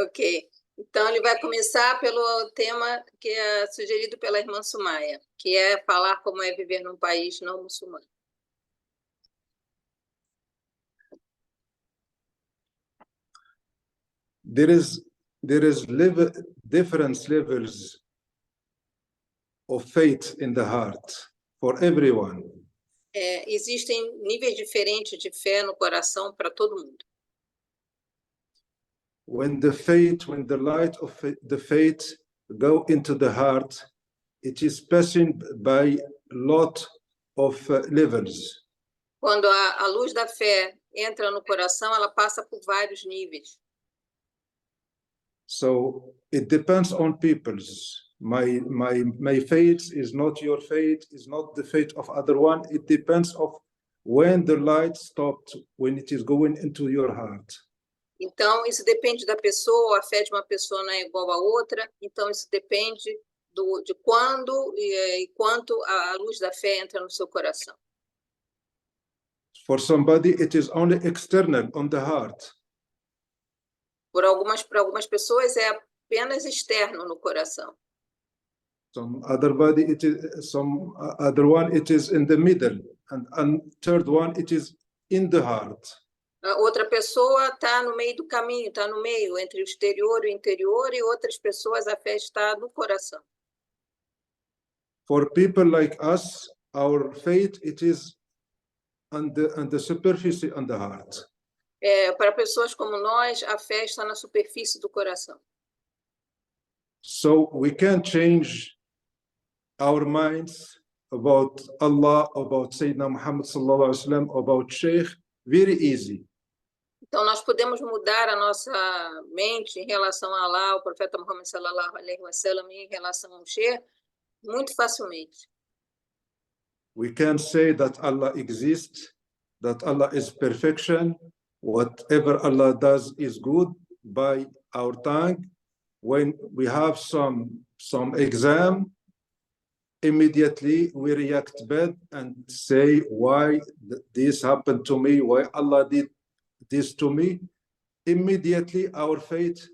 Ok. Então, ele vai começar pelo tema que é sugerido pela irmã Sumaya, que é falar como é viver num país não muçulmano. There is different levels of faith in the heart for everyone. Existem níveis diferentes de fé no coração para todo mundo. When the light of the faith go into the heart, it is passing by lot of levels. Quando a luz da fé entra no coração, ela passa por vários níveis. So it depends on people's. My faith is not your faith, is not the faith of other one. It depends of when the light stopped, when it is going into your heart. Então, isso depende da pessoa, a fé de uma pessoa não é igual a outra, então isso depende de quando e quanto a luz da fé entra no seu coração. For somebody, it is only external on the heart. Para algumas pessoas é apenas externo no coração. Some other one, it is in the middle, and third one, it is in the heart. A outra pessoa está no meio do caminho, está no meio entre o exterior e o interior, e outras pessoas a fé está no coração. For people like us, our faith, it is on the superficie, on the heart. Para pessoas como nós, a fé está na superfície do coração. So we can change our minds about Allah, about Sayyidina Muhammad sallallahu alaihi wasallam, about Sheikh, very easy. Então nós podemos mudar a nossa mente em relação a Allah, o profeta Muhammad sallallahu alaihi wasallam, em relação ao Sheikh, muito facilmente. We can say that Allah exists, that Allah is perfection, whatever Allah does is good by our tongue. When we have some exam, immediately we react bad and say why this happened to me, why Allah did this to me. Immediately our faith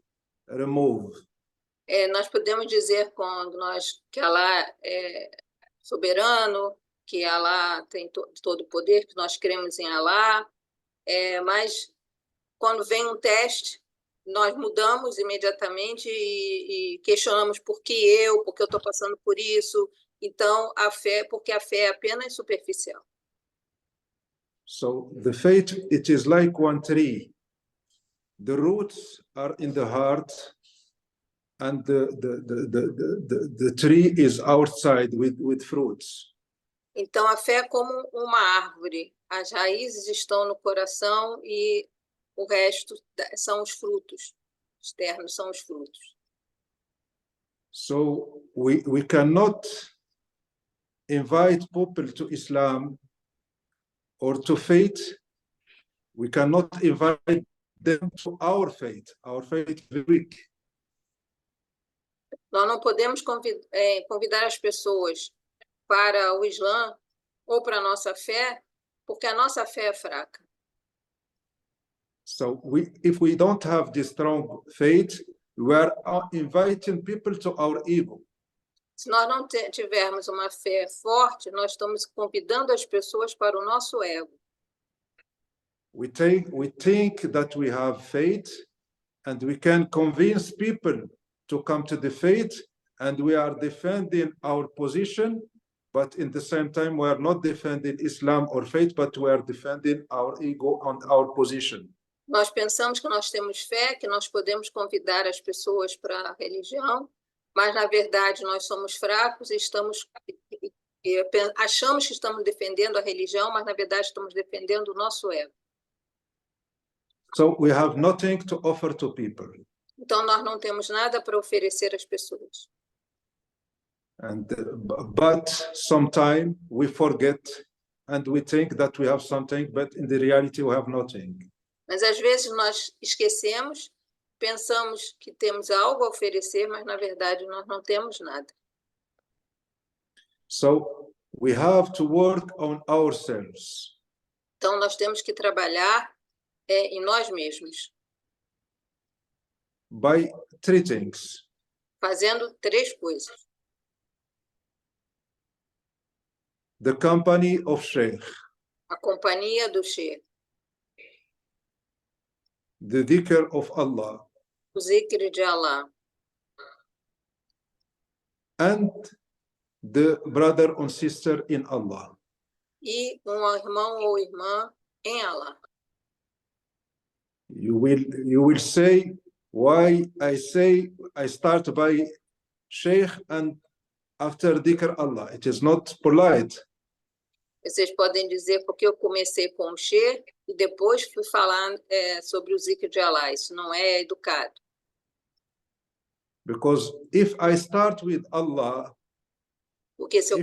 remove. Nós podemos dizer que Allah é soberano, que Allah tem todo o poder, que nós cremos em Allah, mas quando vem um teste, nós mudamos imediatamente e questionamos porque eu estou passando por isso. Então, porque a fé é apenas superficial. So the faith, it is like one tree. The roots are in the heart, and the tree is outside with fruits. Então, a fé é como uma árvore. As raízes estão no coração e o resto são os frutos. Externos são os frutos. So we cannot invite people to Islam or to faith. We cannot invite them to our faith. Our faith is weak. Nós não podemos convidar as pessoas para o Islã ou para a nossa fé, porque a nossa fé é fraca. So if we don't have this strong faith, we are inviting people to our ego. Se nós não tivermos uma fé forte, nós estamos convidando as pessoas para o nosso ego. We think that we have faith, and we can convince people to come to the faith, and we are defending our position, but in the same time we are not defending Islam or faith, but we are defending our ego and our position. Nós pensamos que nós temos fé, que nós podemos convidar as pessoas para a religião, mas na verdade nós somos fracos e achamos que estamos defendendo a religião, mas na verdade estamos defendendo o nosso ego. So we have nothing to offer to people. Então nós não temos nada para oferecer às pessoas. But sometimes we forget and we think that we have something, but in the reality we have nothing. Mas às vezes nós esquecemos, pensamos que temos algo a oferecer, mas na verdade nós não temos nada. So we have to work on ourselves. Então nós temos que trabalhar em nós mesmos. by three things. fazendo três coisas. The company of Sheikh, A companhia do Sheikh, the dhikr of Allah, o zikr de Allah and the brother and sister in Allah. e um irmão ou irmã em Allah. You will say why I say I start by Sheikh and after dhikr Allah. It is not polite. Vocês podem dizer porque eu comecei com o Sheikh e depois fui falar sobre o zikr de Allah. Isso não é educado. Because if I start with Allah, Porque se eu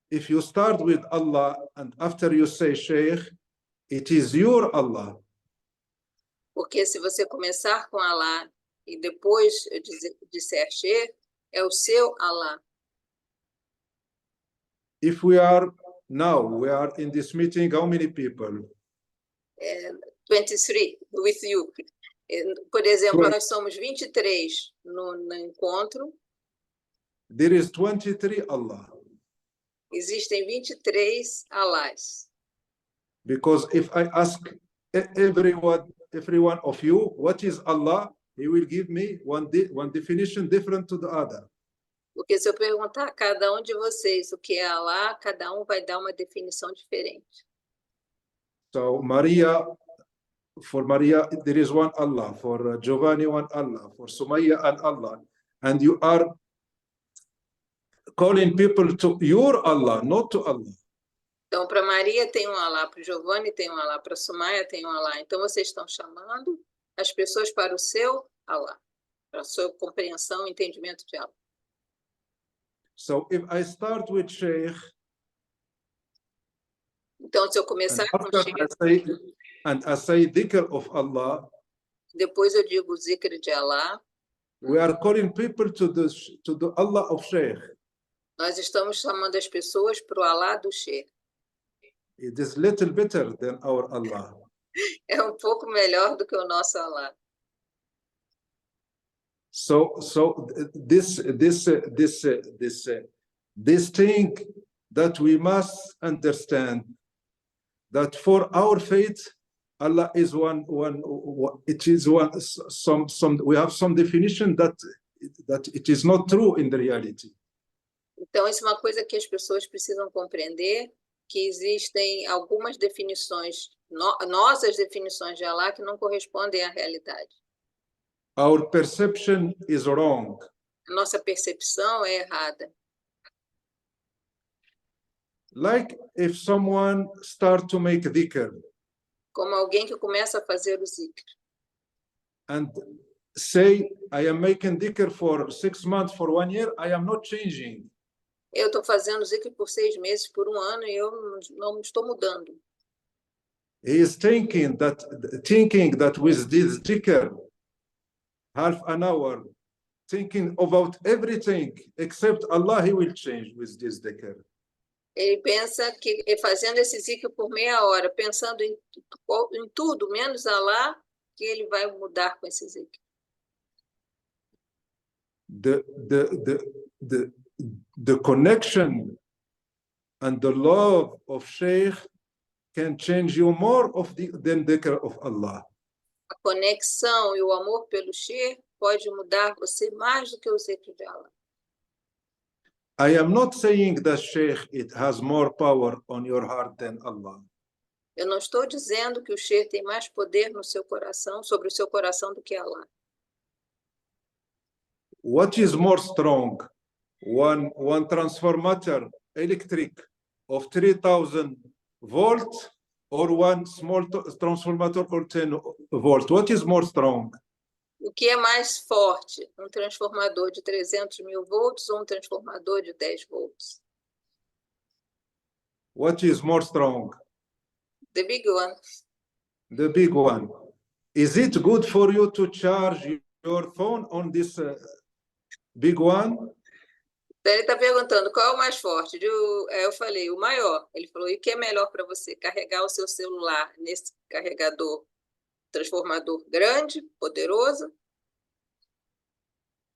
if you start with Allah and after you say Sheikh, it is your Allah. Porque se você começar com Allah e depois disser Sheikh, é o seu Allah. If we are in this meeting, how many people? 23 with you. Por exemplo, nós somos 23 no encontro. There is 23 Allah. Existem 23 Allahs. Because if I ask every one of you, what is Allah? He will give me one definition different to the other. Porque se eu perguntar a cada um de vocês o que é Allah, cada um vai dar uma definição diferente. So for Maria, there is one Allah. For Giovanni, one Allah. For Sumaya, an Allah. And you are calling people to your Allah, not to Allah. Então, para Maria tem um Allah, para o Giovanni tem um Allah, para a Sumaya tem um Allah. Então, vocês estão chamando as pessoas para o seu Allah, para a sua compreensão e entendimento de Allah. So, if I start with Sheikh, então, se eu começar com Sheikh, and I say dhikr of Allah, depois eu digo o zikr de Allah, we are calling people to the Allah of Sheikh. Nós estamos chamando as pessoas para o Allah do Sheikh. It is little better than our Allah. É um pouco melhor do que o nosso Allah. So this thing that we must understand, that for our faith, Allah is one. It is one. We have some definition that it is not true in the reality. Então, isso é uma coisa que as pessoas precisam compreender, que existem algumas definições, nossas definições de Allah, que não correspondem à realidade. Our perception is wrong. A nossa percepção é errada. Like if someone start to make dhikr. Como alguém que começa a fazer o zikr. And say, I am making dhikr for 6 months, for 1 year, I am not changing. Eu estou fazendo zikr por 6 meses, por 1 ano, e eu não estou mudando. He is thinking that with this dhikr, half an hour, thinking about everything except Allah, he will change with this dhikr. Ele pensa que fazendo esse zikr por meia hora, pensando em tudo, menos Allah, que ele vai mudar com esse zikr. The connection and the love of Sheikh can change you more than dhikr of Allah. A conexão e o amor pelo Sheikh pode mudar você mais do que o zikr de Allah. I am not saying that Sheikh it has more power on your heart than Allah. Eu não estou dizendo que o Sheikh tem mais poder no seu coração, sobre o seu coração, do que Allah. What is more strong? One transformator electric of 3,000 volts or one small transformator of 10 volts? What is more strong? O que é mais forte? Um transformador de 300.000 volts ou um transformador de 10 volts? What is more strong? The big one. The big one. Is it good for you to charge your phone on this big one? Ele está perguntando qual é o mais forte. Eu falei, o maior. Ele falou, e o que é melhor para você? Carregar o seu celular nesse carregador transformador grande, poderoso.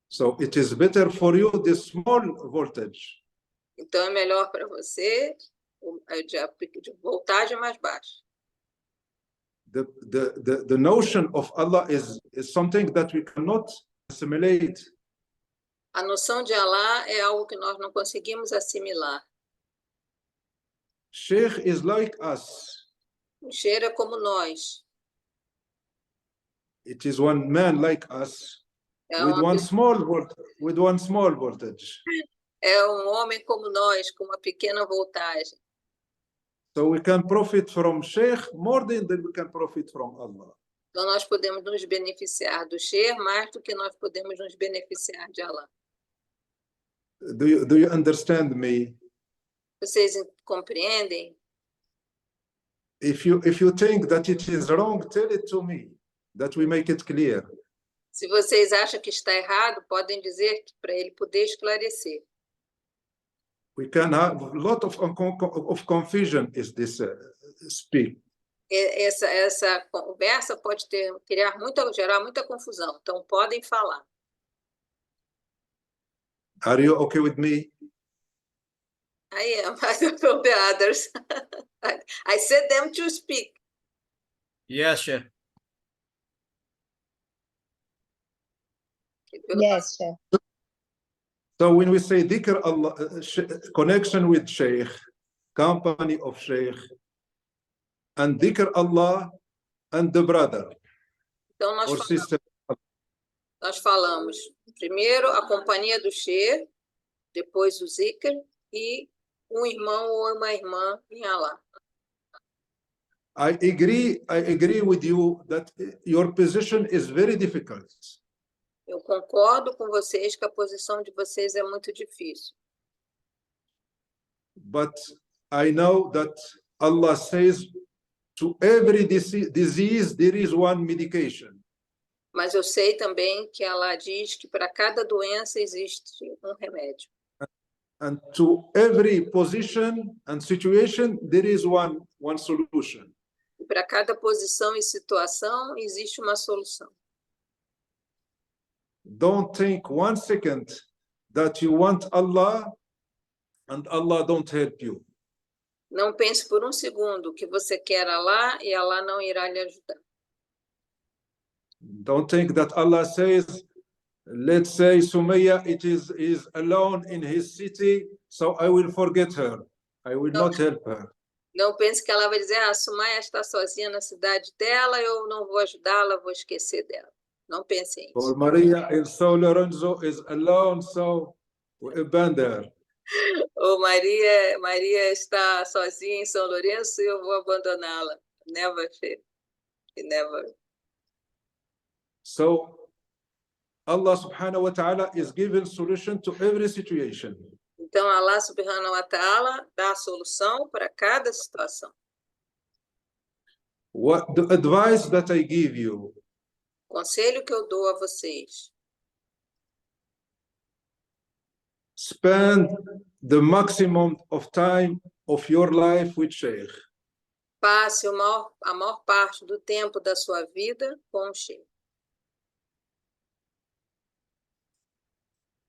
So it is better for you the small voltage. Então, é melhor para você de voltagem mais baixa. The notion of Allah is something that we cannot assimilate. A noção de Allah é algo que nós não conseguimos assimilar. Sheikh is like us. O Sheikh é como nós. It is one man like us É with one small voltage. É homem como nós, com uma pequena voltagem. So we can profit from Sheikh more than we can profit from Allah. Então nós podemos nos beneficiar do Sheikh mais do que nós podemos nos beneficiar de Allah. Do you understand me? Vocês compreendem? If you think that it is wrong, tell it to me, that we make it clear. Se vocês acham que está errado, podem dizer para ele poder esclarecer. We can have a lot of confusion is this speak. Essa conversa pode gerar muita confusão. Então podem falar. Are you okay with me? I am. I don't know the others. I said them to speak. Yes, Sheikh. Yes, Sheikh. So when we say dhikr Allah, connection with Sheikh, company of Sheikh, and dhikr Allah and the brother Então or sister. nós falamos primeiro a companhia do Sheikh, depois o zikr e um irmão ou uma irmã em Allah. I agree with you that your position is very difficult. Eu concordo com vocês que a posição de vocês é muito difícil. But I know that Allah says to every disease there is one medication. Mas eu sei também que Allah diz que para cada doença existe um remédio. And to every position and situation there is one solution. E para cada posição e situação existe uma solução. Don't think 1 second that you want Allah and Allah don't help you. Não pense por um segundo que você quer Allah e Allah não irá lhe ajudar. Don't think that Allah says, let's say Sumaya is alone in his city, so I will forget her. I will not help her. Não pense que ela vai dizer, Sumaya está sozinha na cidade dela, eu não vou ajudá-la, vou esquecer dela. Não pense nisso. Or Maria in São Lorenzo is alone, so we abandon her. Ou Maria está sozinha em São Lourenço e eu vou abandoná-la. Never fear. Never. So Allah subhanahu wa ta'ala is giving solution to every situation. Então Allah subhanahu wa ta'ala dá a solução para cada situação. What the advice that I give you? O conselho que eu dou a vocês. Spend the maximum of time of your life with Sheikh. Passe a maior parte do tempo da sua vida com o Sheikh.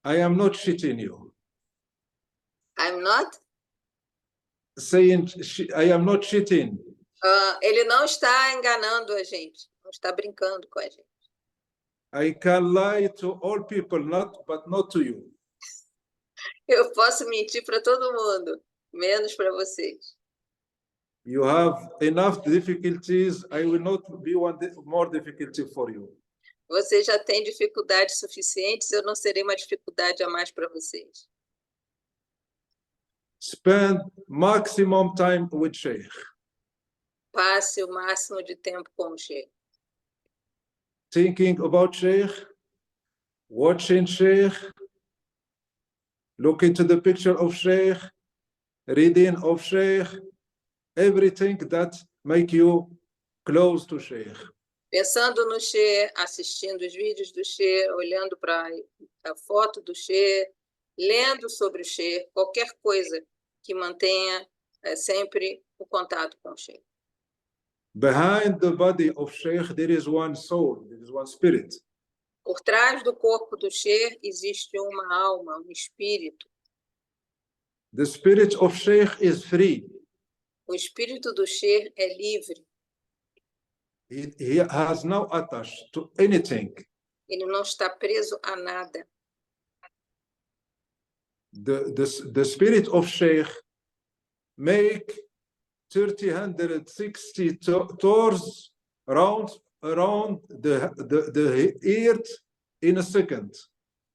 I am not cheating you. I'm not? Saying I am not cheating. Ele não está enganando a gente, não está brincando com a gente. I can lie to all people, but not to you. Eu posso mentir para todo mundo, menos para vocês. You have enough difficulties. I will not be more difficulty for you. Você já tem dificuldades suficientes, eu não serei uma dificuldade a mais para vocês. Spend maximum time with Sheikh. Passe o máximo de tempo com o Sheikh. Thinking about Sheikh, watching Sheikh, looking to the picture of Sheikh, reading of Sheikh, everything that make you close to Sheikh. Pensando no Sheikh, assistindo os vídeos do Sheikh, olhando para a foto do Sheikh, lendo sobre o Sheikh, qualquer coisa que mantenha sempre o contato com o Sheikh. Behind the body of Sheikh, there is one soul, there is one spirit. Por trás do corpo do Sheikh existe uma alma, um espírito. The spirit of Sheikh is free. O espírito do Sheikh é livre. He has no attached to anything. Ele não está preso a nada. The spirit of Sheikh make 360 tours around the earth in a second.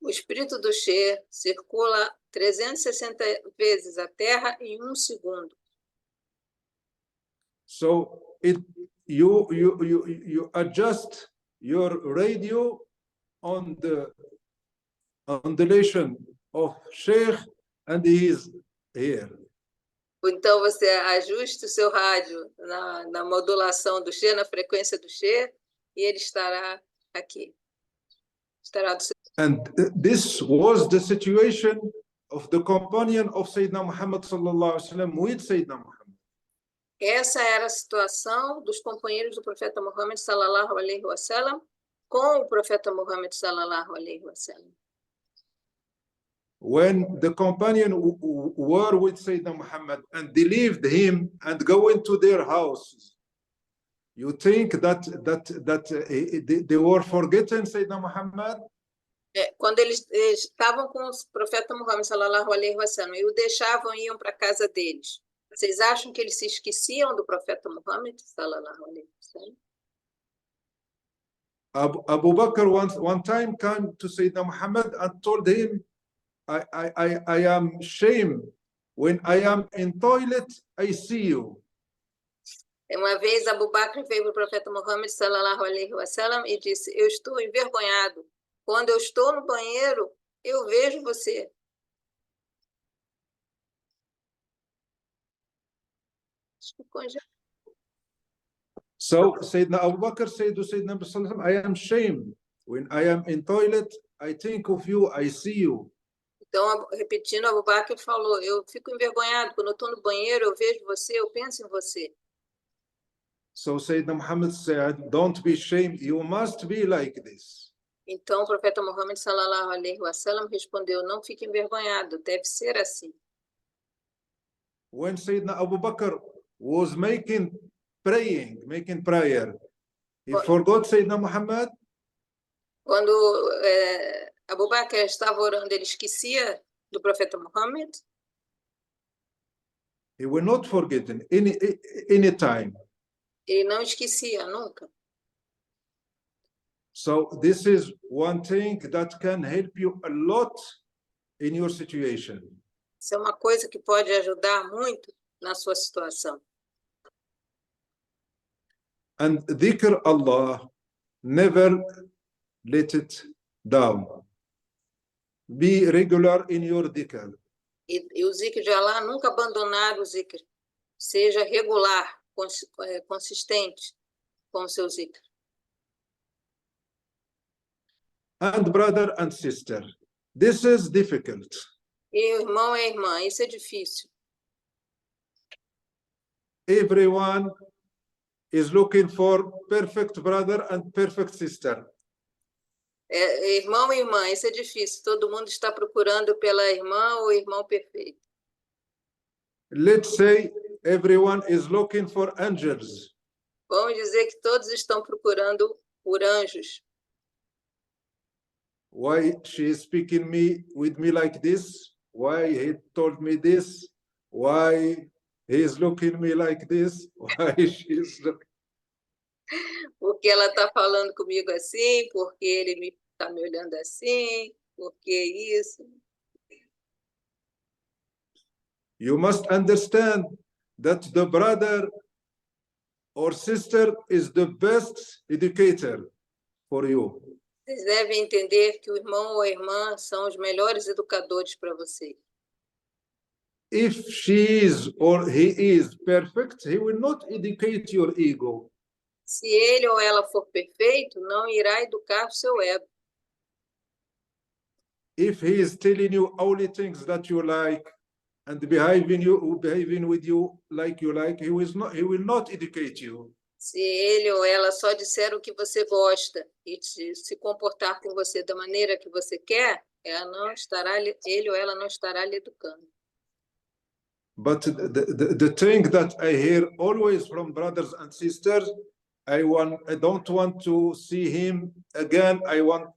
O espírito do Sheikh circula 360 vezes a Terra em um segundo. So you adjust your radio on the ondulation of Sheikh and he is here. Então você ajusta o seu rádio na modulação do Sheikh, na frequência do Sheikh, e ele estará aqui. Estará do seu... And this was the situation of the companion of Sayyidina Muhammad sallallahu alaihi wasallam with Sayyidina Muhammad. Essa era a situação dos companheiros do profeta Muhammad sallallahu alaihi wasallam com o profeta Muhammad sallallahu alaihi wasallam. When the companion were with Sayyidina Muhammad and they left him and go into their houses, you think that they were forgetting Sayyidina Muhammad? Quando eles estavam com o profeta Muhammad sallallahu alaihi wasallam e o deixavam e iam para a casa deles, vocês acham que eles se esqueciam do profeta Muhammad sallallahu alaihi wasallam? Abu Bakr one time came to Sayyidina Muhammad and told him, I am ashamed when I am in toilet, I see you. Uma vez Abu Bakr veio para o profeta Muhammad sallallahu alaihi wasallam e disse: eu estou envergonhado. Quando eu estou no banheiro, eu vejo você. So Sayyidina Abu Bakr said to Sayyidina Muhammad sallallahu alaihi wasallam, I am ashamed when I am in toilet, I think of you, I see you. Então, repetindo, Abu Bakr falou: eu fico envergonhado quando eu estou no banheiro, eu vejo você, eu penso em você. So Sayyidina Muhammad said, don't be ashamed, you must be like this. Então, o profeta Muhammad sallallahu alaihi wasallam respondeu: não fique envergonhado, deve ser assim. When Sayyidina Abu Bakr was making prayer, he forgot Sayyidina Muhammad. Quando Abu Bakr estava orando, ele esquecia do profeta Muhammad? He will not forget any time. Ele não esquecia nunca. So this is one thing that can help you a lot in your situation. Isso é uma coisa que pode ajudar muito na sua situação. And dhikr Allah, never let it down. Be regular in your dhikr. E o zikr de Allah, nunca abandonar o zikr. Seja regular, consistente com o seu zikr. And brother and sister, this is difficult. E o irmão e a irmã, isso é difícil. Everyone is looking for perfect brother and perfect sister. Irmão e irmã, isso é difícil. Todo mundo está procurando pela irmã ou irmão perfeito. Let's say everyone is looking for angels. Vamos dizer que todos estão procurando por anjos. Why she is speaking with me like this? Why he told me this? Why he is looking at me like this? Why she is looking... Porque ela está falando comigo assim, porque ele está me olhando assim, porque isso. You must understand that the brother or sister is the best educator for you. Vocês devem entender que o irmão ou a irmã são os melhores educadores para você. If she is or he is perfect, he will not educate your ego. Se ele ou ela for perfeito, não irá educar o seu ego. If he is telling you only things that you like and behaving with you like you like, he will not educate you. Se ele ou ela só disser o que você gosta e se comportar com você da maneira que você quer, ele ou ela não estará lhe educando. But the thing that I hear always from brothers and sisters, I don't want to see him again.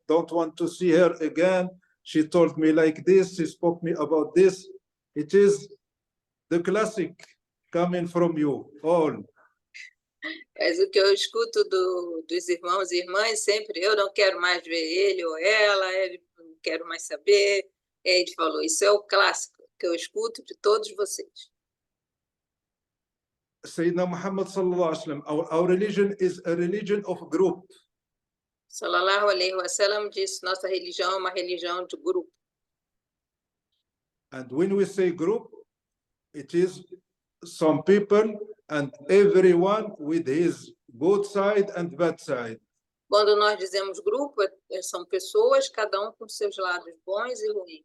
Don't want to see her again. She told me like this. She spoke me about this. It is the classic coming from you all. Mas o que eu escuto dos irmãos e irmãs sempre, eu não quero mais ver ele ou ela, ele não quero mais saber. Ele falou, isso é o clássico que eu escuto de todos vocês. Sayyidina Muhammad sallallahu alaihi wasallam, our religion is a religion of group. Sallallahu alaihi wasallam disse, nossa religião é uma religião de grupo. And when we say group, it is some people and everyone with his good side and bad side. Quando nós dizemos grupo, são pessoas, cada um com seus lados bons e ruins.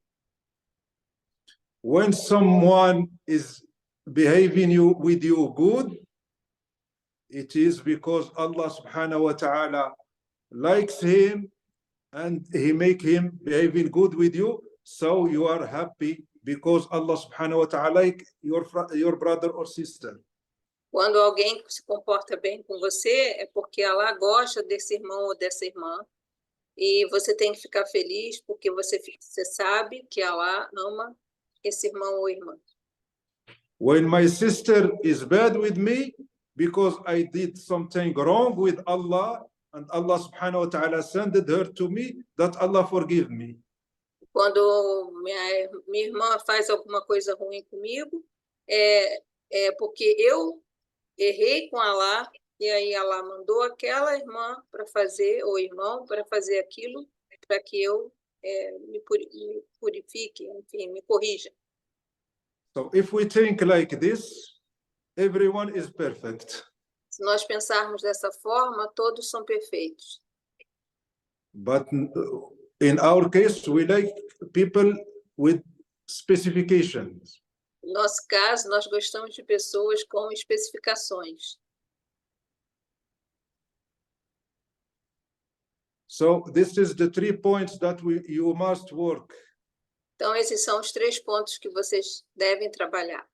When someone is behaving with you good, it is because Allah subhanahu wa ta'ala likes him and he make him behaving good with you, so you are happy because Allah subhanahu wa ta'ala like your brother or sister. Quando alguém se comporta bem com você, é porque Allah gosta desse irmão ou dessa irmã. E você tem que ficar feliz porque você sabe que Allah ama esse irmão ou irmã. When my sister is bad with me because I did something wrong with Allah and Allah subhanahu wa ta'ala sent her to me, that Allah forgive me. Quando minha irmã faz alguma coisa ruim comigo, é porque eu errei com Allah, e aí Allah mandou aquela irmã para fazer, ou irmão, para fazer aquilo, para que eu me purifique, enfim, me corrija. So if we think like this, everyone is perfect. Se nós pensarmos dessa forma, todos são perfeitos. But in our case, we like people with specifications. No nosso caso, nós gostamos de pessoas com especificações. So this is the 3 points that you must work. Então, esses são os 3 pontos que vocês devem trabalhar.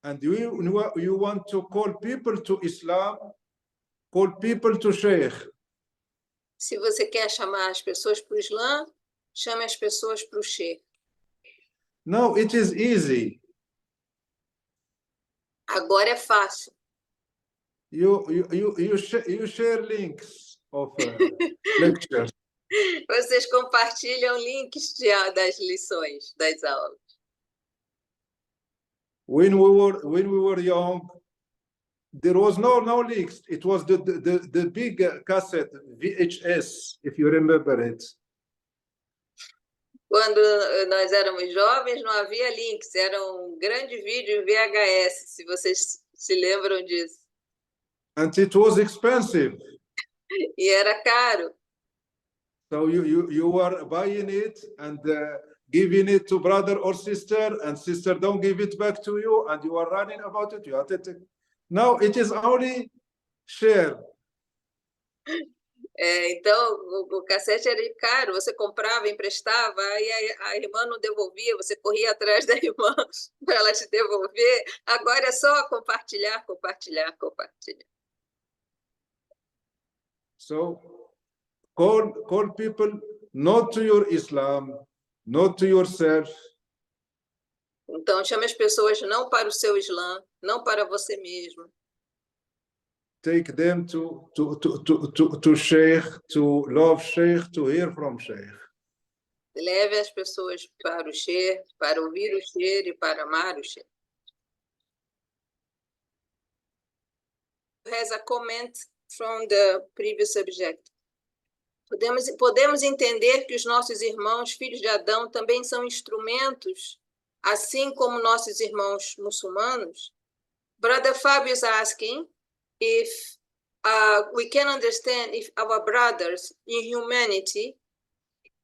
And you want to call people to Islam, call people to Sheikh. Se você quer chamar as pessoas para o Islã, chame as pessoas para o Sheikh. No, it is easy. Agora é fácil. You share links of lectures. Vocês compartilham links das lições, das aulas. When we were young, there was no links. It was the big cassette VHS, if you remember it. Quando nós éramos jovens, não havia links, era um grande vídeo VHS, se vocês se lembram disso. And it was expensive. E era caro. So you were buying it and giving it to brother or sister, and sister don't give it back to you, and you are running about it. You have to take. Now it is only share. Então, o cassete era caro, você comprava, emprestava, aí a irmã não devolvia, você corria atrás da irmã para ela te devolver. Agora é só compartilhar, compartilhar, compartilhar. So call people not to your Islam, not to yourself. Então, chame as pessoas não para o seu Islã, não para você mesmo. Take them to Sheikh, to love Sheikh, to hear from Sheikh. Leve as pessoas para o Sheikh, para ouvir o Sheikh e para amar o Sheikh. Has a comment from the previous subject. Podemos entender que os nossos irmãos, filhos de Adão, também são instrumentos, assim como nossos irmãos muçulmanos? Brother Fábio is asking if we can understand if our brothers in humanity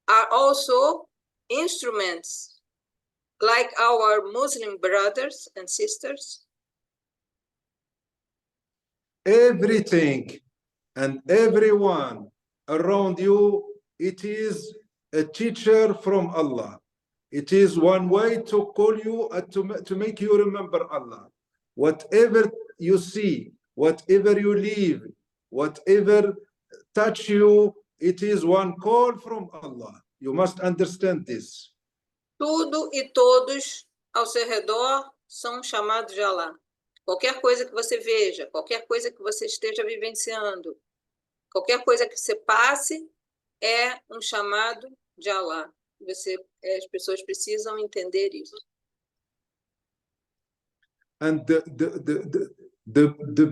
are also instruments like our Muslim brothers and sisters, everything and everyone around you, it is a teacher from Allah. It is one way to call you, to make you remember Allah. Whatever you see, whatever you live, whatever touch you, it is one call from Allah. You must understand this. tudo e todos ao seu redor são chamados de Allah. Qualquer coisa que você veja, qualquer coisa que você esteja vivenciando, qualquer coisa que você passe, é um chamado de Allah. As pessoas precisam entender isso. And the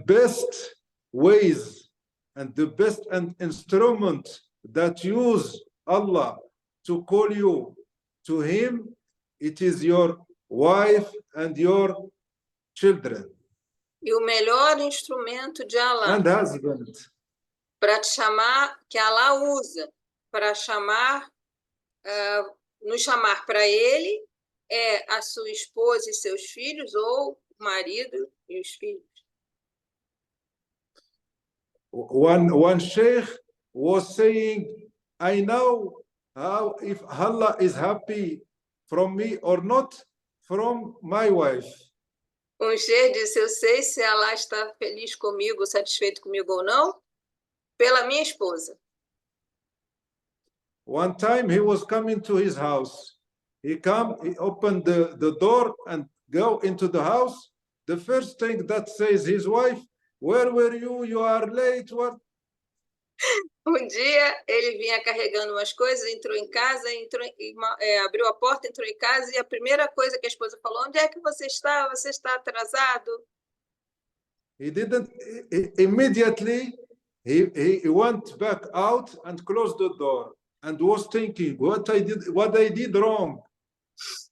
best ways and the best instrument that use Allah to call you to Him, it is your wife and your children. E o melhor instrumento de Allah And husband. para te chamar, que Allah usa para chamar, nos chamar para Ele, é a sua esposa e seus filhos, ou o marido e os filhos. One sheikh was saying, I know how if Allah is happy from me or not from my wife. Sheikh disse, eu sei se Allah está feliz comigo, satisfeito comigo ou não, pela minha esposa. One time he was coming to his house. He opened the door and go into the house. The first thing that says his wife, where were you? You are late. What? Dia ele vinha carregando umas coisas, entrou em casa, abriu a porta, entrou em casa e a primeira coisa que a esposa falou, onde é que você está? Você está atrasado? Immediately he went back out and closed the door and was thinking what I did wrong.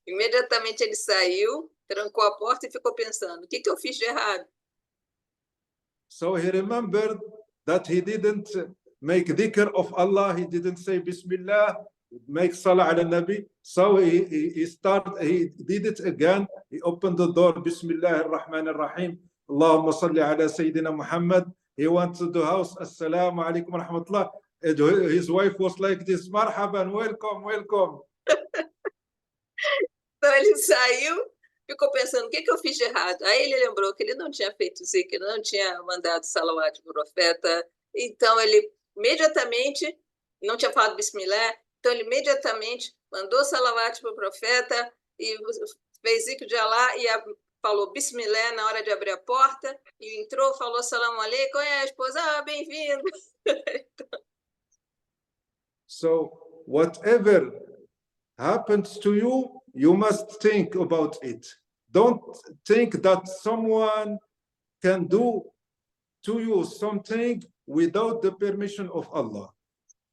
Imediatamente ele saiu, trancou a porta e ficou pensando, o que eu fiz de errado? So he remembered that he didn't make dhikr of Allah, he didn't say Bismillah, make salah ala Nabi. So he did it again. He opened the door, Bismillah ar-Rahman ar-Rahim, Allahumma salli ala Sayyidina Muhammad. He went to the house, Assalamu alaikum wa rahmatullah. His wife was like this, Marhaban, welcome, welcome. Então ele saiu, ficou pensando, o que eu fiz de errado? Aí ele lembrou que ele não tinha feito zikr, não tinha mandado salawat para o profeta. Então ele imediatamente, não tinha falado Bismillah, então ele imediatamente mandou salawat para o profeta e fez zikr de Allah e falou Bismillah na hora de abrir a porta e entrou, falou salam aleikum, e a esposa, bem-vindo. So whatever happens to you, you must think about it. Don't think that someone can do to you something without the permission of Allah.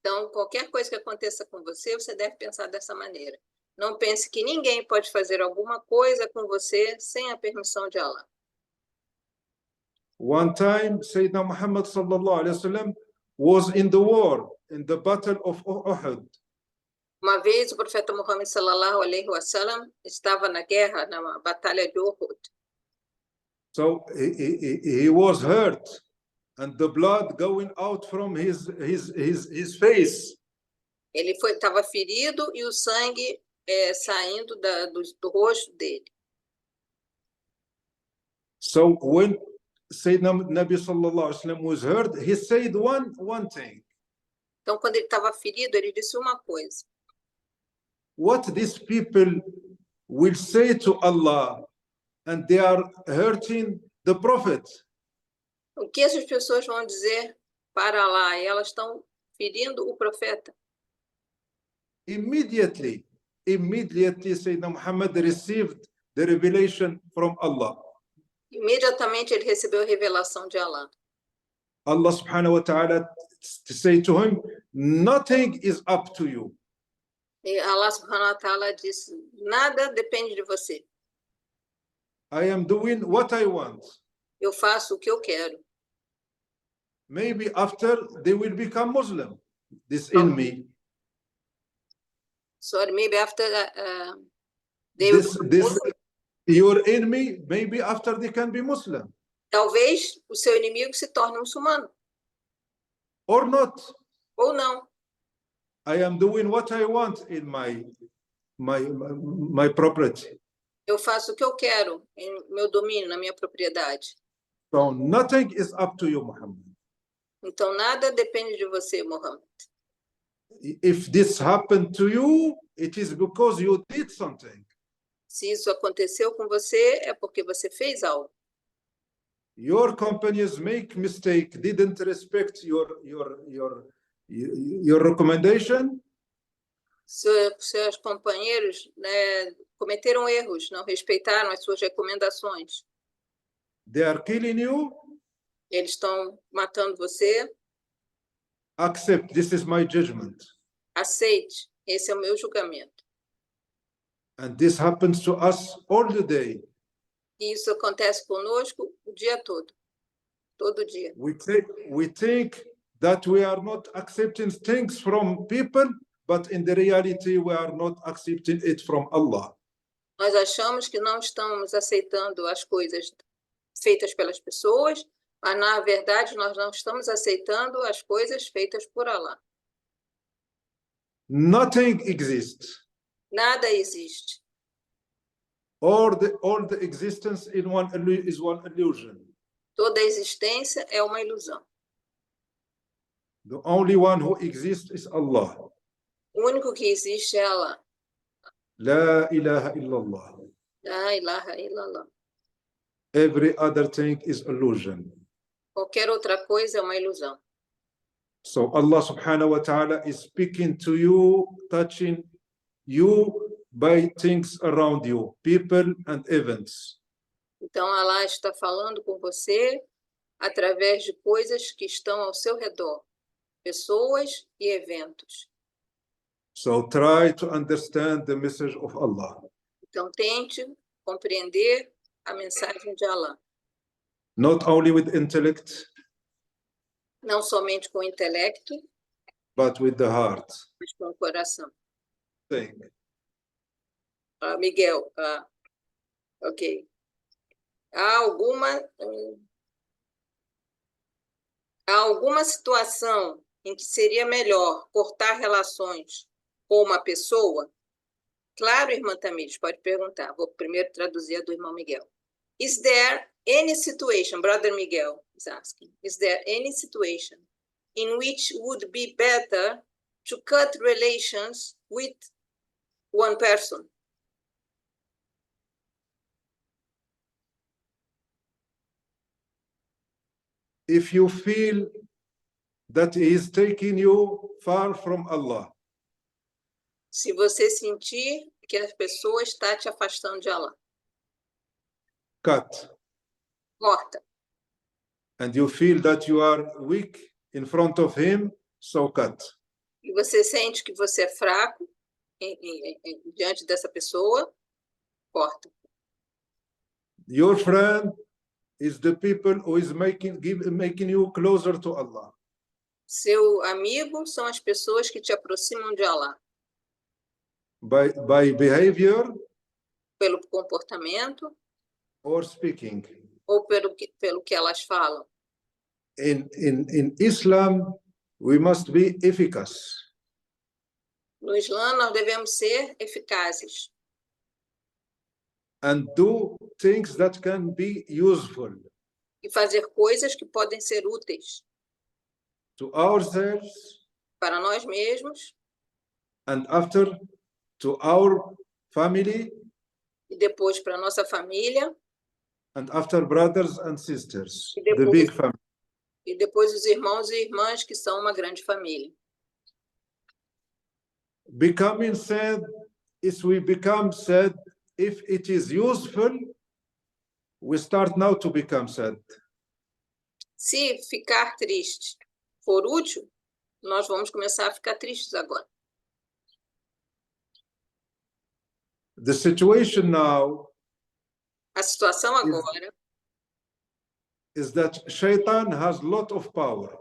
Então, qualquer coisa que aconteça com você, você deve pensar dessa maneira. Não pense que ninguém pode fazer alguma coisa com você sem a permissão de Allah. One time, Sayyidina Muhammad sallallahu alaihi wasallam was in the war, in the battle of Uhud. Uma vez o profeta Muhammad sallallahu alaihi wasallam estava na guerra, na batalha de Uhud. So he was hurt, and the blood going out from his face. Ele estava ferido e o sangue saindo do rosto dele. So when Sayyidina Nabi sallallahu alaihi wasallam was hurt, he said one thing. Então, quando ele estava ferido, ele disse uma coisa. What these people will say to Allah, and they are hurting the Prophet. O que essas pessoas vão dizer para Allah? E elas estão ferindo o profeta. Immediately, Sayyidina Muhammad received the revelation from Allah. Imediatamente ele recebeu a revelação de Allah. Allah subhanahu wa ta'ala to say to him, nothing is up to you. E Allah subhanahu wa ta'ala disse, nada depende de você. I am doing what I want. Eu faço o que eu quero. Maybe after they will become Muslim, this enemy. Sorry, maybe after Your enemy, maybe after they can be Muslim. Talvez o seu inimigo se torne muçulmano, Or not. ou não. I am doing what I want in my property. Eu faço o que eu quero em meu domínio, na minha propriedade. So nothing is up to you, Muhammad. Então, nada depende de você, Mohammed. If this happened to you, it is because you did something. Se isso aconteceu com você, é porque você fez algo. Your companies make mistake, didn't respect your recommendation. Seus companheiros, né, cometeram erros, não respeitaram as suas recomendações. They are killing you. Eles estão matando você. Accept, this is my judgment. Aceite, esse é o meu julgamento. And this happens to us all the day. E isso acontece conosco o dia todo dia. We think that we are not accepting things from people, but in the reality we are not accepting it from Allah. Nós achamos que não estamos aceitando as coisas feitas pelas pessoas, mas na verdade nós não estamos aceitando as coisas feitas por Allah. Nothing exists. Nada existe. All the existence is one illusion. Toda a existência é uma ilusão. The only one who exists is Allah. O único que existe é Allah. La ilaha illallah. La ilaha illallah. Every other thing is illusion. Qualquer outra coisa é uma ilusão. So Allah subhanahu wa ta'ala is speaking to you, touching you by things around you, people and events. Então Allah está falando com você através de coisas que estão ao seu redor, pessoas e eventos. So try to understand the message of Allah. Então tente compreender a mensagem de Allah. Not only with intellect, não somente com o intelecto, but with the heart. mas com o coração. Think. Miguel, ok. Há alguma situação em que seria melhor cortar relações com uma pessoa? Claro, irmã Tamires, pode perguntar. Vou primeiro traduzir a do irmão Miguel. Is there any situation, Brother Miguel is asking, is there any situation in which would be better to cut relations with one person? If you feel that he is taking you far from Allah. Se você sentir que a pessoa está te afastando de Allah. Cut. Corta. And you feel that you are weak in front of him, so cut. E você sente que você é fraco diante dessa pessoa, corta. Your friend is the people who is making you closer to Allah. Seu amigo são as pessoas que te aproximam de Allah. By behavior, pelo comportamento, or speaking. Ou pelo que elas falam. In Islam, we must be efficacious. No Islã, nós devemos ser eficazes. And do things that can be useful. E fazer coisas que podem ser úteis. To ourselves. Para nós mesmos. And after, to our family. E depois para nossa família. And after brothers and sisters, depois, the big family. E depois os irmãos e irmãs que são uma grande família. Becoming sad, if we become sad, if it is useful, we start now to become sad. Se ficar triste for útil, nós vamos começar a ficar tristes agora. The situation now. A situação agora is that Shaitan has a lot of power.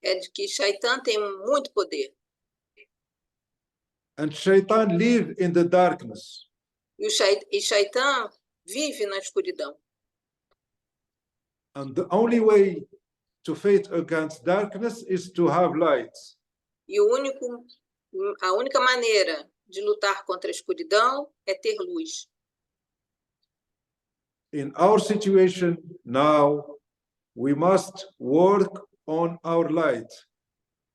É de que Shaitan tem muito poder. And Shaitan lives in the darkness. E Shaitã vive na escuridão. And the only way to fight against darkness is to have light. E a única maneira de lutar contra a escuridão é ter luz. In our situation now, we must work on our light.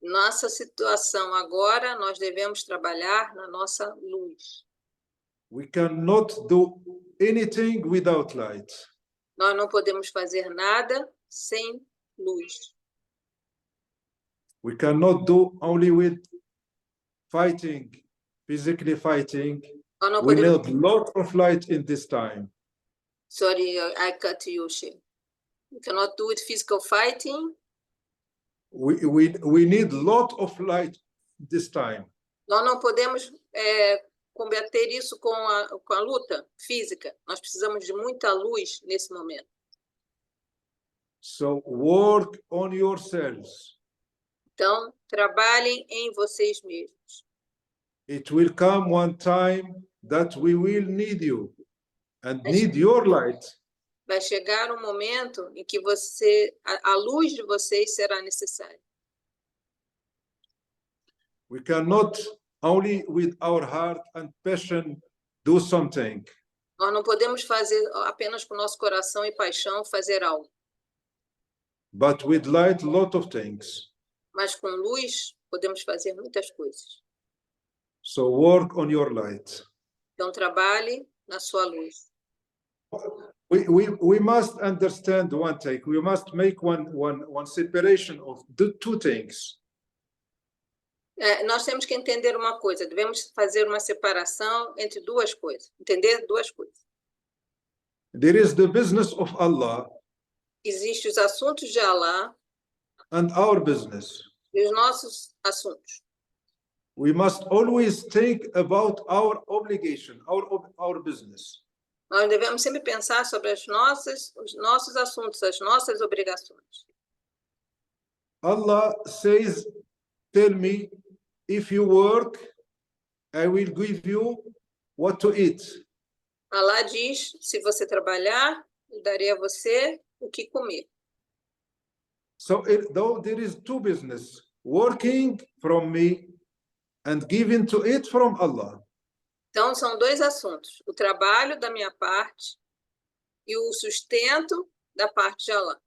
Nossa situação agora, nós devemos trabalhar na nossa luz. We cannot do anything without light. Nós não podemos fazer nada sem luz. We cannot do only with fighting, physically fighting. Nós não We podemos... need a lot of light in this time. Sorry, I cut you, She. We cannot do it physical fighting. We need a lot of light this time. Nós não podemos combater isso com a luta física. Nós precisamos de muita luz nesse momento. So work on yourselves. Então, trabalhem em vocês mesmos. It will come one time that we will need you and need your light. Vai chegar um momento em que a luz de vocês será necessária. We cannot only with our heart and passion do something. Nós não podemos fazer apenas com nosso coração e paixão fazer algo. But with light, a lot of things. Mas com luz podemos fazer muitas coisas. So work on your light. Então trabalhe na sua luz. We must understand one thing. We must make one separation of the two things. Nós temos que entender uma coisa. Devemos fazer uma separação entre duas coisas. Entender duas coisas. There is the business of Allah. Existem os assuntos de Allah. And our business. E os nossos assuntos. We must always think about our obligation, our business. Nós devemos sempre pensar sobre os nossos assuntos, as nossas obrigações. Allah says, tell me, if you work, I will give you what to eat. Allah diz, se você trabalhar, eu darei a você o que comer. So though there is two business, working from me and giving to it from Allah. Então, são dois assuntos. O trabalho da minha parte e o sustento da parte de Allah.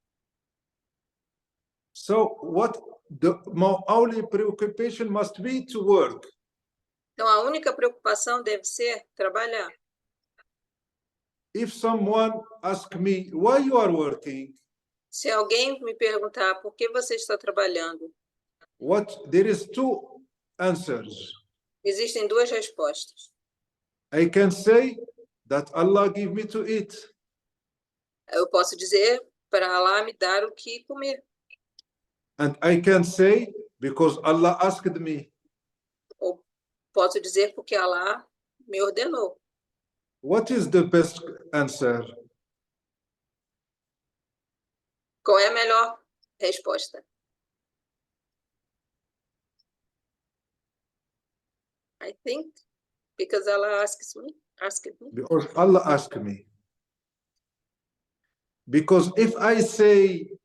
So what the only preoccupation must be to work. Então, a única preocupação deve ser trabalhar. If someone asks me, why you are working? Se alguém me perguntar por que você está trabalhando, there is two answers. Existem duas respostas. I can say that Allah give me to eat. Eu posso dizer para Allah me dar o que comer. And I can say because Allah asked me. Ou posso dizer porque Allah me ordenou. What is the best answer? Qual é a melhor resposta? I think because Allah asked me. Because Allah asked me. Because if I say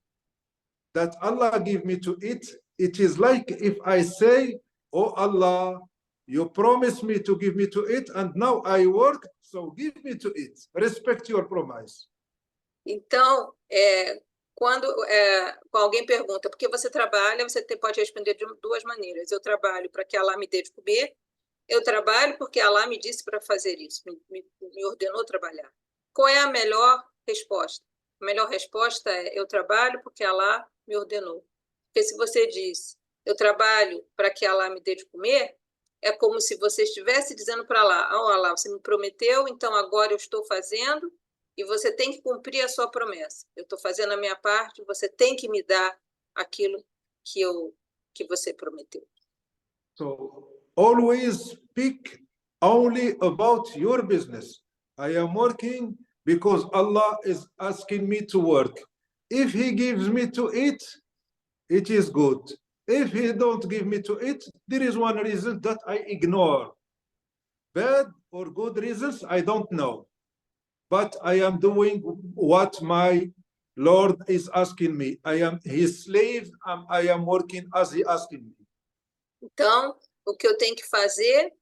that Allah give me to eat, it is like if I say, oh Allah, you promised me to give me to eat, and now I work, so give me to eat. Respect your promise. Então, quando alguém pergunta por que você trabalha, você pode responder de duas maneiras. Eu trabalho para que Allah me dê de comer. Eu trabalho porque Allah me disse para fazer isso, me ordenou trabalhar. Qual é a melhor resposta? A melhor resposta é: eu trabalho porque Allah me ordenou. Porque se você diz, eu trabalho para que Allah me dê de comer, é como se você estivesse dizendo para Allah, oh Allah, você me prometeu, então agora eu estou fazendo e você tem que cumprir a sua promessa. Eu estou fazendo a minha parte, você tem que me dar aquilo que você prometeu. So, always speak only about your business. I am working because Allah is asking me to work. If He gives me to eat, it is good. If He don't give me to eat, there is one reason that I ignore. Bad or good reasons, I don't know. But I am doing what my Lord is asking me. I am his slave, and I am working as he asking me. Então, o que eu tenho que fazer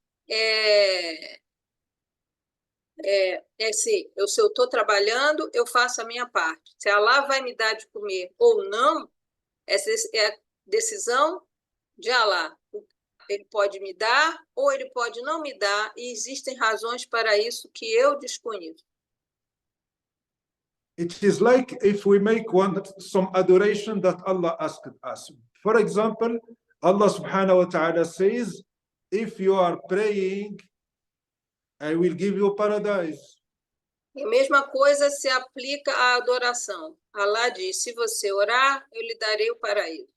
se se eu estou trabalhando, eu faço a minha parte. Se Allah vai me dar de comer ou não, essa é a decisão de Allah. Ele pode me dar ou ele pode não me dar, e existem razões para isso que eu desconheço. It is like if we make some adoration that Allah asked us. For example, Allah subhanahu wa ta'ala says, if you are praying, I will give you paradise. E a mesma coisa se aplica à adoração. Allah diz, se você orar, eu lhe darei o paraíso.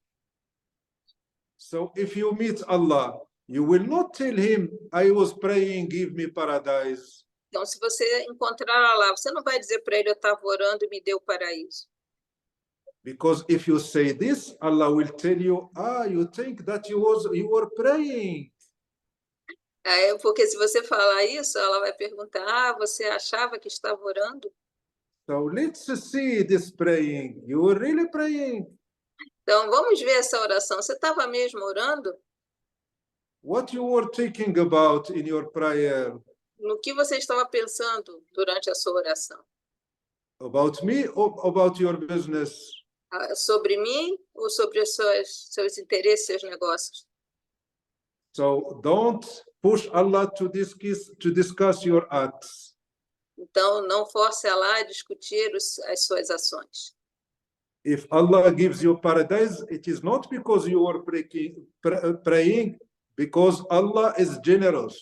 So if you meet Allah, you will not tell him, I was praying, give me paradise. Então, se você encontrar Allah, você não vai dizer para ele, eu estava orando e me deu o paraíso. Because if you say this, Allah will tell you, you think that you were praying. Porque se você falar isso, ela vai perguntar, você achava que estava orando? So let's see this praying. You were really praying. Então, vamos ver essa oração. Você estava mesmo orando? What you were thinking about in your prayer? No que você estava pensando durante a sua oração? About me or about your business? Sobre mim ou sobre os seus interesses, seus negócios? So don't push Allah to discuss your acts. Então, não force Allah a discutir as suas ações. If Allah gives you paradise, it is not because you are praying, because Allah is generous.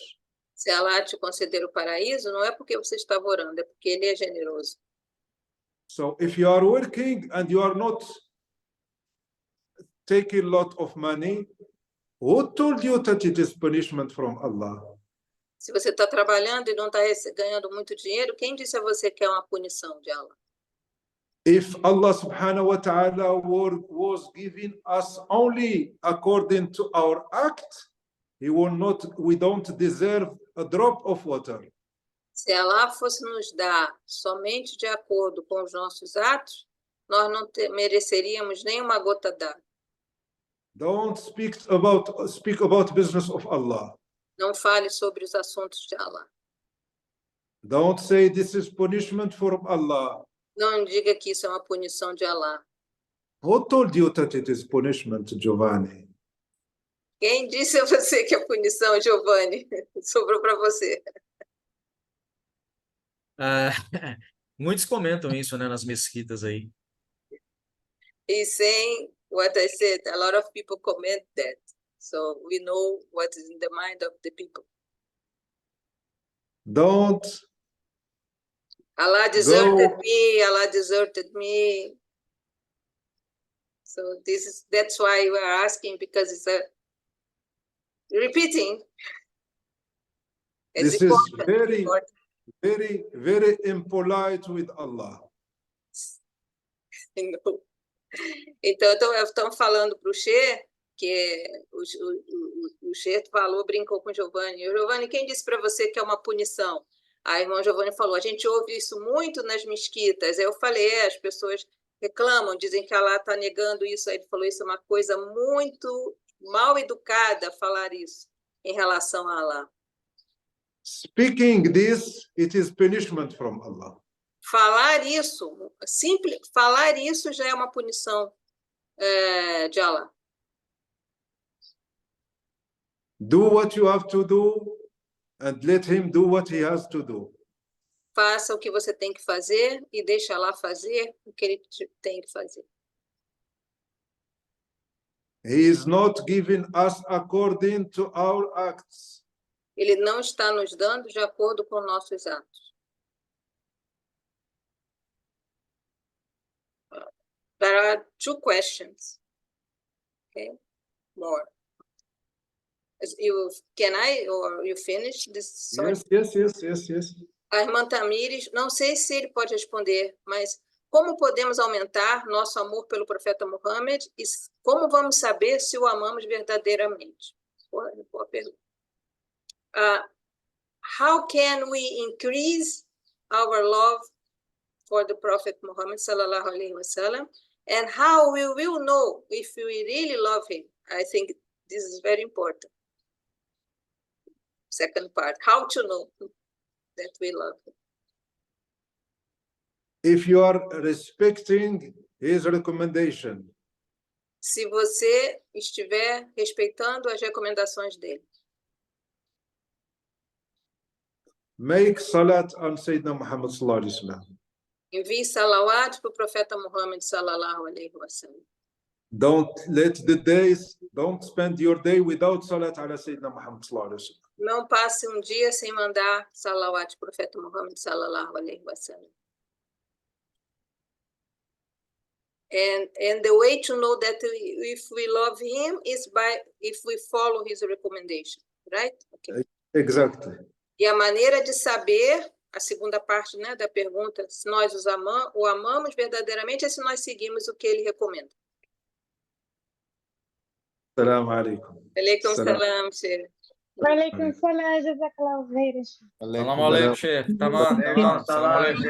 Se Allah te conceder o paraíso, não é porque você estava orando, é porque Ele é generoso. So if you are working and you are not taking a lot of money, who told you that it is punishment from Allah? Se você está trabalhando e não está ganhando muito dinheiro, quem disse a você que é uma punição de Allah? If Allah subhanahu wa ta'ala was giving us only according to our act, we don't deserve a drop of water. Se Allah fosse nos dar somente de acordo com os nossos atos, nós não mereceríamos nem uma gota d'água. Don't speak about business of Allah. Não fale sobre os assuntos de Allah. Don't say this is punishment from Allah. Não diga que isso é uma punição de Allah. Who told you that it is punishment, Giovanni? Quem disse a você que é punição, Giovanni? Sobrou para você. Muitos comentam isso, né, nas mesquitas aí. He's saying what I said. A lot of people comment that. So we know what is in the mind of the people. Don't. Allah deserted me. Allah deserted me. So that's why we are asking, because it's repeating. This is very, very, very impolite with Allah. Então estão falando para o Sheikh, que o Sheikh brincou com o Giovanni. Giovanni, quem disse para você que é uma punição? A irmã Giovanni falou, a gente ouve isso muito nas mesquitas. Aí eu falei, as pessoas reclamam, dizem que Allah está negando isso. Aí ele falou, isso é uma coisa muito mal educada falar isso em relação a Allah. Speaking this, it is punishment from Allah. Falar isso já é uma punição de Allah. Do what you have to do and let him do what he has to do. Faça o que você tem que fazer e deixa Allah fazer o que ele tem que fazer. He is not giving us according to our acts. Ele não está nos dando de acordo com nossos atos. There are two questions. Okay, more. Can I or you finish this? Yes. A irmã Tamires, não sei se ele pode responder, mas como podemos aumentar nosso amor pelo profeta Muhammad e como vamos saber se o amamos verdadeiramente? Boa pergunta. how can we increase our love for the Prophet Muhammad sallallahu alaihi wasallam, and how we will know if we really love him? I think this is very important. Second part, how to know that we love him. If you are respecting his recommendation, Se você estiver respeitando as recomendações dele. make salat on Sayyidina Muhammad sallallahu alaihi wasallam. Envie salawat para o profeta Muhammad sallallahu alaihi wasallam. Don't spend your day without salat ala Sayyidina Muhammad sallallahu alaihi wasallam. Não passe um dia sem mandar salawat para o profeta Muhammad sallallahu alaihi wasallam. And the way to know that if we love him is if we follow his recommendation, right? Okay. Exactly. E a maneira de saber, a segunda parte, né, da pergunta, se nós o amamos verdadeiramente, é se nós seguimos o que ele recomenda. Assalamu alaikum. Aleikum salam, Sheikh. Walaikum salam, jazakallahu khairan. Salam alaikum, Sheikh. Tamam, tamam. Salam alaikum.